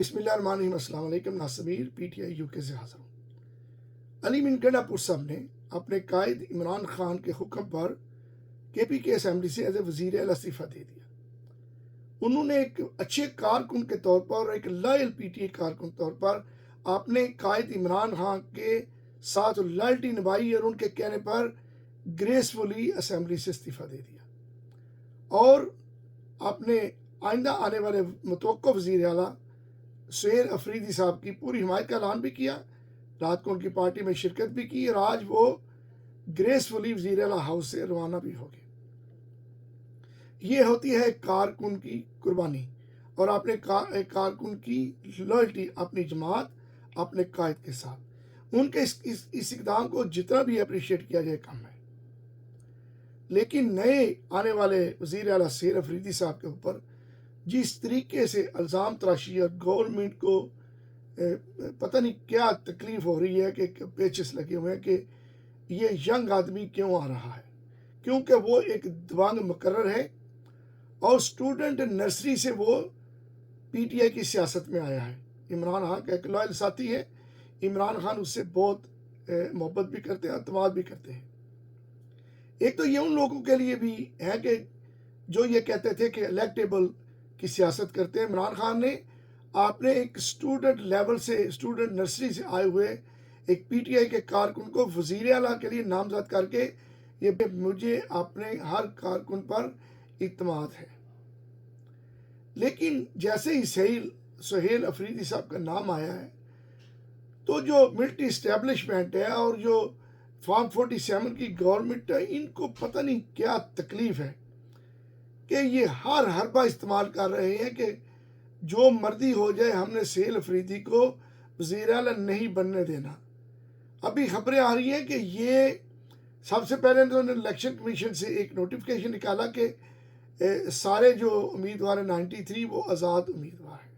بسم اللہ الرحمن الرحیم۔ السلام علیکم، ناصمیر پی ٹی آئی یو کے سے حاضر ہوں۔ علی من گنڈا پور صاحب نے اپنے قائد عمران خان کے حکم پر کے پی کے اسمبلی سے ایز اے وزیر اعلیٰ استعفیٰ دے دیا۔ انہوں نے ایک اچھے کارکن کے طور پر اور ایک لائل پی ٹی آئی کارکن طور پر اپنے قائد عمران خان کے ساتھ لائلٹی نبھائی اور ان کے کہنے پر گریسفلی اسمبلی سے استعفیٰ دے دیا اور اپنے آئندہ آنے والے متوقع وزیر اعلیٰ سہیل افریدی صاحب کی پوری حمایت کا اعلان بھی کیا، رات کو ان کی پارٹی میں شرکت بھی کی اور آج وہ گریسفلی وزیر اعلیٰ ہاؤس سے روانہ بھی ہو گئے۔ یہ ہوتی ہے کارکن کی قربانی اور اپنے کارکن کی لائلٹی اپنی جماعت، اپنے قائد کے ساتھ۔ ان کے اس اقدام کو جتنا بھی اپریشیٹ کیا جائے کم ہے، لیکن نئے آنے والے وزیر اعلیٰ سہیل افریدی صاحب کے اوپر جس طریقے سے الزام تراشی اور گورنمنٹ کو پتہ نہیں کیا تکلیف ہو رہی ہے کہ پیچس لگے ہوئے ہیں کہ یہ ینگ آدمی کیوں آ رہا ہے، کیونکہ وہ ایک دبنگ مقرر ہے اور اسٹوڈنٹ نرسری سے وہ پی ٹی آئی کی سیاست میں آیا ہے۔ عمران خان کا ایک لائل ساتھی ہے، عمران خان اس سے بہت محبت بھی کرتے ہیں، اعتماد بھی کرتے ہیں۔ ایک تو یہ ان لوگوں کے لیے بھی ہے کہ جو یہ کہتے تھے کہ الیکٹیبل کی سیاست کرتے ہیں۔ عمران خان نے آپ نے ایک اسٹوڈنٹ لیول سے، اسٹوڈنٹ نرسری سے آئے ہوئے ایک پی ٹی آئی کے کارکن کو وزیر اعلیٰ کے لیے نامزد کر کے یہ مجھے اپنے ہر کارکن پر اعتماد ہے۔ لیکن جیسے ہی سہیل افریدی صاحب کا نام آیا ہے تو جو ملٹری اسٹیبلشمنٹ ہے اور جو فارم 47 کی گورنمنٹ ہے، ان کو پتہ نہیں کیا تکلیف ہے کہ یہ ہر حربہ استعمال کر رہے ہیں کہ جو مرضی ہو جائے، ہم نے سہیل افریدی کو وزیر اعلیٰ نہیں بننے دینا۔ ابھی خبریں آ رہی ہیں کہ یہ سب سے پہلے تو انہوں نے الیکشن کمیشن سے ایک نوٹیفیکیشن نکالا کہ سارے جو امیدوار ہیں 93 وہ آزاد امیدوار ہیں،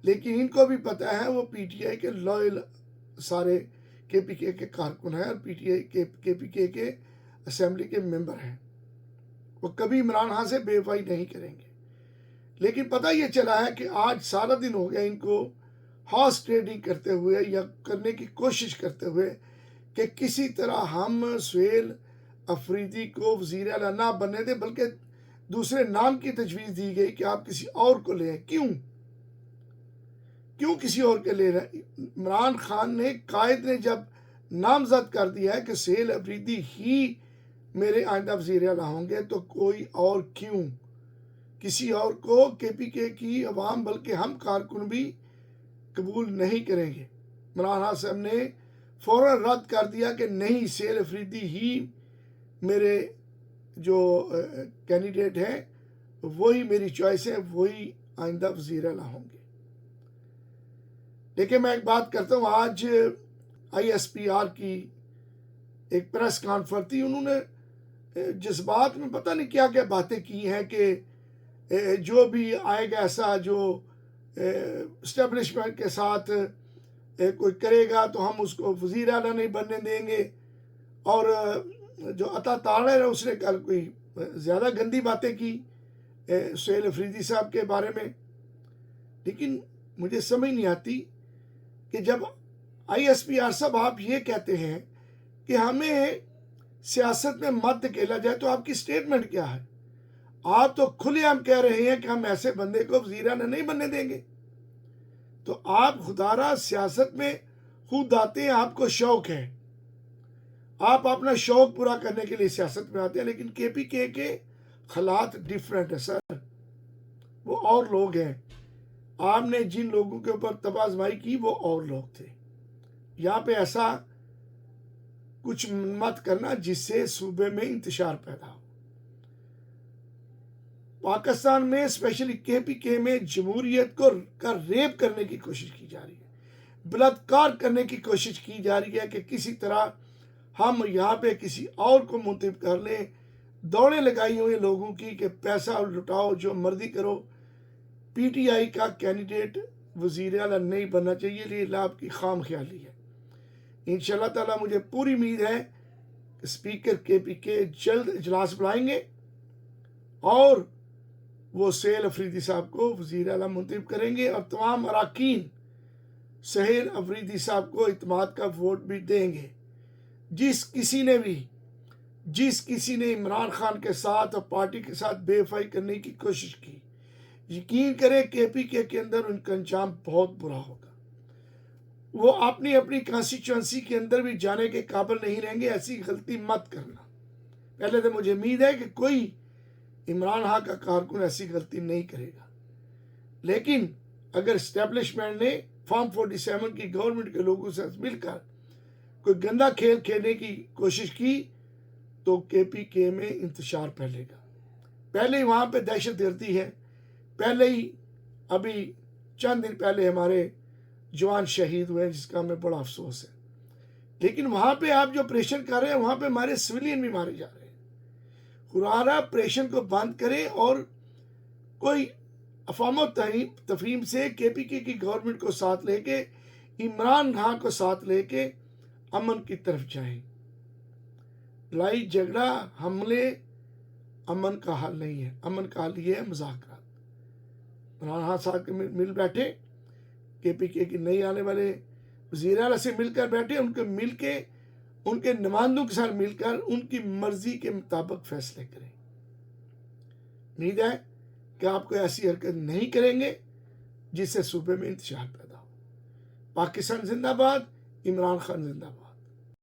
لیکن ان کو بھی پتہ ہے وہ پی ٹی آئی کے لائل سارے کے پی کے کارکن ہیں اور پی ٹی آئی کے پی کے اسمبلی کے ممبر ہیں، وہ کبھی عمران خان سے بے وفائی نہیں کریں گے۔ لیکن پتہ یہ چلا ہے کہ آج سارا دن ہو گیا ان کو ہارس ٹریڈنگ کرتے ہوئے یا کرنے کی کوشش کرتے ہوئے کہ کسی طرح ہم سہیل افریدی کو وزیر اعلیٰ نہ بننے دیں، بلکہ دوسرے نام کی تجویز دی گئی کہ آپ کسی اور کو لیں۔ کیوں کسی اور کے لے رہے؟ عمران خان نے، قائد نے جب نامزد کر دیا ہے کہ سہیل افریدی ہی میرے آئندہ وزیر اعلیٰ ہوں گے، تو کوئی اور کیوں؟ کسی اور کو کے پی کے کی عوام بلکہ ہم کارکن بھی قبول نہیں کریں گے۔ عمران خان صاحب نے فوراً رد کر دیا کہ نہیں، سہیل افریدی ہی میرے جو کینڈیڈیٹ ہیں، وہی میری چوائس ہے، وہی آئندہ وزیر اعلیٰ ہوں گے۔ لیکن میں ایک بات کرتا ہوں، آج آئی ایس پی آر کی ایک پریس کانفرنس تھی، انہوں نے جذبات میں پتہ نہیں کیا کیا باتیں کی ہیں کہ جو بھی آئے گا ایسا جو اسٹیبلشمنٹ کے ساتھ کوئی کرے گا تو ہم اس کو وزیر اعلیٰ نہیں بننے دیں گے، اور جو عطا طاہر ہے اس نے کل کوئی زیادہ گندی باتیں کی سہیل افریدی صاحب کے بارے میں۔ لیکن مجھے سمجھ نہیں آتی کہ جب آئی ایس پی آر صاحب آپ یہ کہتے ہیں کہ ہمیں سیاست میں مت دھکیلا جائے، تو آپ کی سٹیٹمنٹ کیا ہے؟ آپ تو کھلے عام کہہ رہے ہیں کہ ہم ایسے بندے کو وزیر اعلیٰ نہیں بننے دیں گے۔ تو آپ خدا را سیاست میں خود آتے ہیں، آپ کو شوق ہے، آپ اپنا شوق پورا کرنے کے لیے سیاست میں آتے ہیں، لیکن کے پی کے حالات ڈیفرنٹ ہے سر، وہ اور لوگ ہیں۔ آپ نے جن لوگوں کے اوپر تباہ آزمائی کی وہ اور لوگ تھے۔ یہاں پہ ایسا کچھ مت کرنا جس سے صوبے میں انتشار پیدا ہو۔ پاکستان میں اسپیشلی کے پی کے میں جمہوریت کو ریپ کرنے کی کوشش کی جا رہی ہے، بلاತ್ಕಾರ کرنے کی کوشش کی جا رہی ہے کہ کسی طرح ہم یہاں پہ کسی اور کو منتخب کر لیں۔ دوڑیں لگائی ہوئی لوگوں کی کہ پیسہ لٹاؤ، جو مرضی کرو، پی ٹی آئی کا کینڈیڈیٹ وزیر اعلیٰ نہیں بننا چاہیے، یہ آپ کی خام خیالی ہے۔ انشاءاللہ تعالیٰ مجھے پوری امید ہے کہ اسپیکر کے پی کے جلد اجلاس بلائیں گے اور وہ سہیل افریدی صاحب کو وزیر اعلیٰ منتخب کریں گے اور تمام اراکین سہیل افریدی صاحب کو اعتماد کا ووٹ بھی دیں گے۔ جس کسی نے عمران خان کے ساتھ اور پارٹی کے ساتھ بے وفائی کرنے کی کوشش کی، یقین کریں KPK کے اندر ان کا انجام بہت برا ہوگا۔ وہ اپنی کانسٹیچوئنسی کے اندر بھی جانے کے قابل نہیں رہیں گے۔ ایسی غلطی مت کرنا۔ پہلے تو مجھے امید ہے کہ کوئی عمران خان کا کارکن ایسی غلطی نہیں کرے گا، لیکن اگر اسٹیبلشمنٹ نے فارم 47 کی گورنمنٹ کے لوگوں سے مل کر کوئی گندا کھیل کھیلنے کی کوشش کی تو KPK میں انتشار پھیلے گا۔ پہلے ہی وہاں پہ دہشت گردی ہے، پہلے ہی ابھی چند دن پہلے ہمارے جوان شہید ہوئے جس کا ہمیں بڑا افسوس ہے، لیکن وہاں پہ آپ جو آپریشن کر رہے ہیں وہاں پہ ہمارے سویلین بھی مارے جا رہے ہیں۔ خدا آپریشن کو بند کریں اور کوئی افہام و تفہیم سے KPK کی گورنمنٹ کو ساتھ لے کے، عمران خان کو ساتھ لے کے امن کی طرف جائیں۔ لڑائی جھگڑا حملے امن کا حل نہیں ہے۔ امن کا حل یہ ہے مذاکرات۔ عمران خان صاحب کے مل بیٹھے، KPK کی نئی آنے والے وزیر اعلیٰ سے مل کر بیٹھے، ان کے نمائندوں کے ساتھ مل کر ان کی مرضی کے مطابق فیصلے کریں۔ امید ہے کہ آپ کوئی ایسی حرکت نہیں کریں گے جس سے صوبے میں انتشار پیدا ہو۔ پاکستان زندہ باد، عمران خان زندہ باد۔